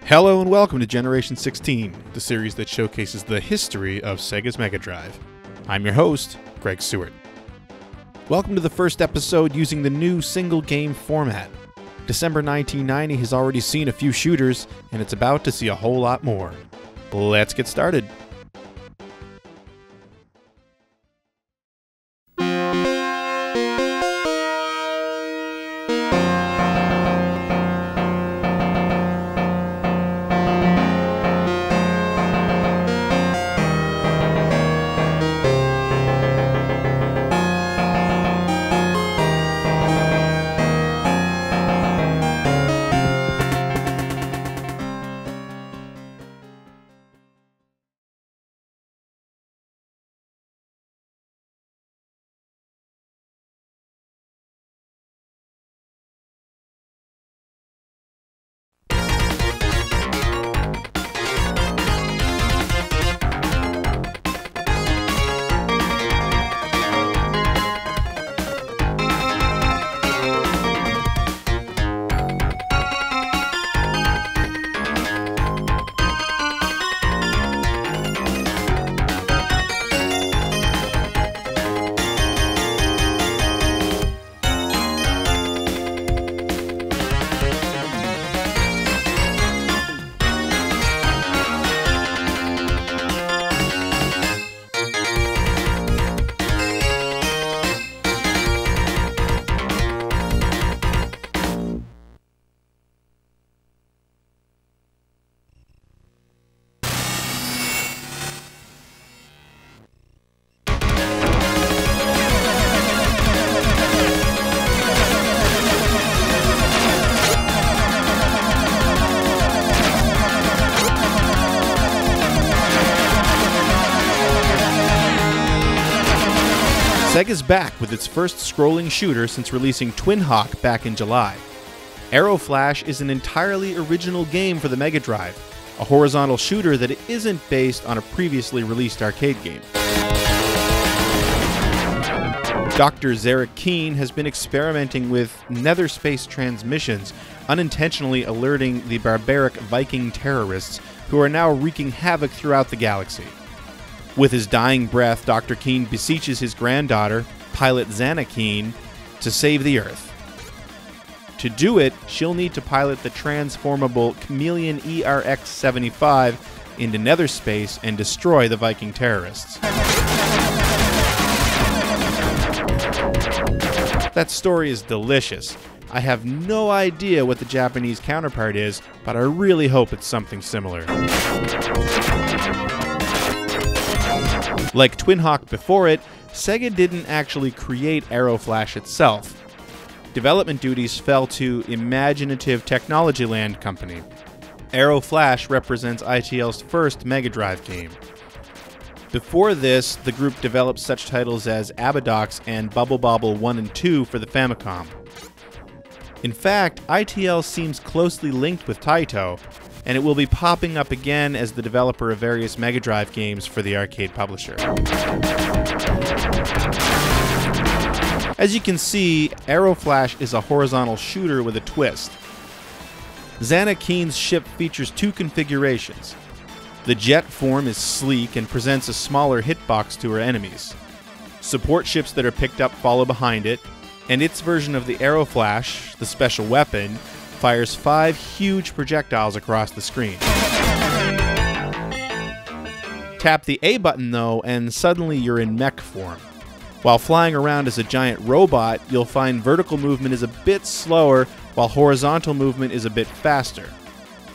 Hello and welcome to Generation 16, the series that showcases the history of Sega's Mega Drive. I'm your host, Greg Seward. Welcome to the first episode using the new single-game format. December 1990 has already seen a few shooters, and it's about to see a whole lot more. Let's get started. Sega's back with its first scrolling shooter since releasing Twin Hawk back in July. Aero Flash is an entirely original game for the Mega Drive, a horizontal shooter that isn't based on a previously released arcade game. Dr. Zarek Keen has been experimenting with nether space transmissions, unintentionally alerting the barbaric Viking terrorists who are now wreaking havoc throughout the galaxy. With his dying breath, Dr. Keen beseeches his granddaughter, pilot Xana Keen, to save the Earth. To do it, she'll need to pilot the transformable Chameleon ERX-75 into nether space and destroy the Viking terrorists. That story is delicious. I have no idea what the Japanese counterpart is, but I really hope it's something similar. Like Twin Hawk before it, Sega didn't actually create Aero Flash itself. Development duties fell to Imaginative Technology Land Company. Aero Flash represents I.T.L's first Mega Drive game. Before this, the group developed such titles as Abadox and Bubble Bobble 1 and 2 for the Famicom. In fact, I.T.L seems closely linked with Taito, and it will be popping up again as the developer of various Mega Drive games for the arcade publisher. As you can see, Aero Flash is a horizontal shooter with a twist. Xana Keen's ship features two configurations. The jet form is sleek and presents a smaller hitbox to her enemies. Support ships that are picked up follow behind it, and its version of the Aero Flash, the special weapon, fires 5 huge projectiles across the screen. Tap the A button though, and suddenly you're in mech form. While flying around as a giant robot, you'll find vertical movement is a bit slower, while horizontal movement is a bit faster.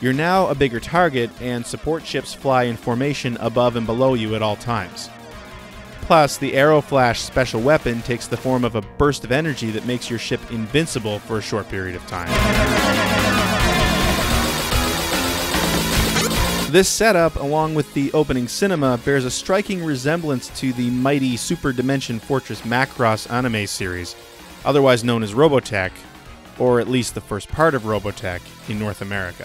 You're now a bigger target, and support ships fly in formation above and below you at all times. Plus, the Aero Flash special weapon takes the form of a burst of energy that makes your ship invincible for a short period of time. This setup, along with the opening cinema, bears a striking resemblance to the mighty Super Dimension Fortress Macross anime series, otherwise known as Robotech, or at least the first part of Robotech in North America.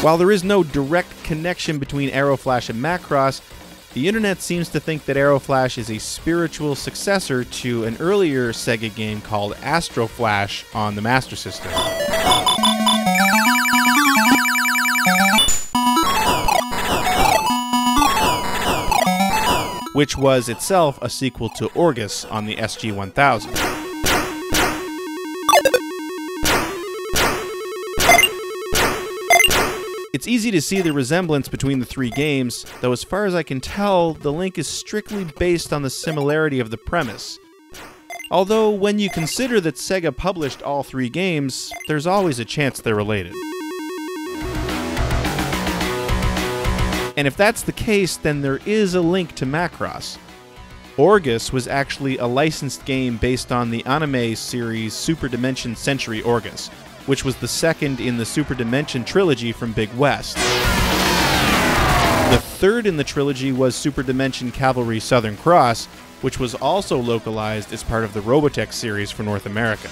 While there is no direct connection between Aero Flash and Macross, the internet seems to think that Aero Flash is a spiritual successor to an earlier Sega game called Astro Flash on the Master System. which was itself a sequel to Orgus on the SG-1000. It's easy to see the resemblance between the three games, though as far as I can tell, the link is strictly based on the similarity of the premise. Although, when you consider that Sega published all three games, there's always a chance they're related. And if that's the case, then there is a link to Macross. Orgus was actually a licensed game based on the anime series Super Dimension Century Orgus, which was the second in the Super Dimension trilogy from Big West. The third in the trilogy was Super Dimension Cavalry Southern Cross, which was also localized as part of the Robotech series for North America.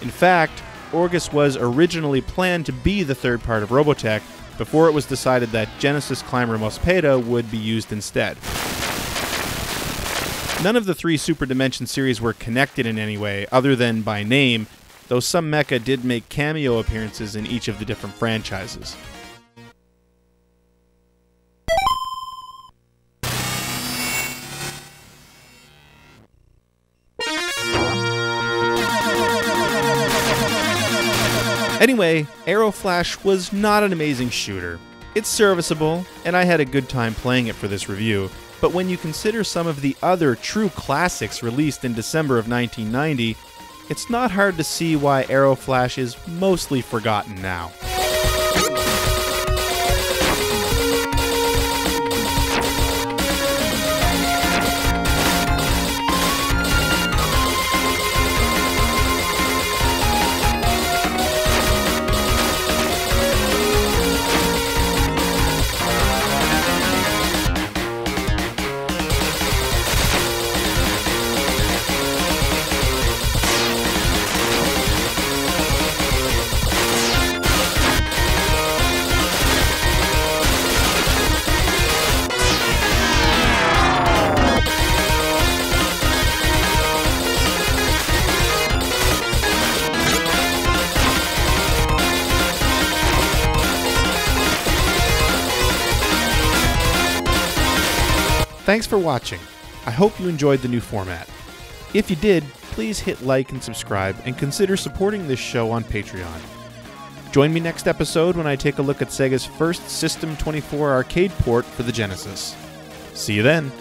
In fact, Orgus was originally planned to be the third part of Robotech before it was decided that Genesis Climber Mospeada would be used instead. None of the three Super Dimension series were connected in any way other than by name, though some mecha did make cameo appearances in each of the different franchises. Anyway, Aeroflash was not an amazing shooter. It's serviceable, and I had a good time playing it for this review, but when you consider some of the other true classics released in December of 1990, it's not hard to see why Aeroflash is mostly forgotten now. Thanks for watching. I hope you enjoyed the new format. If you did, please hit like and subscribe, and consider supporting this show on Patreon. Join me next episode when I take a look at Sega's first System 24 arcade port for the Genesis. See you then!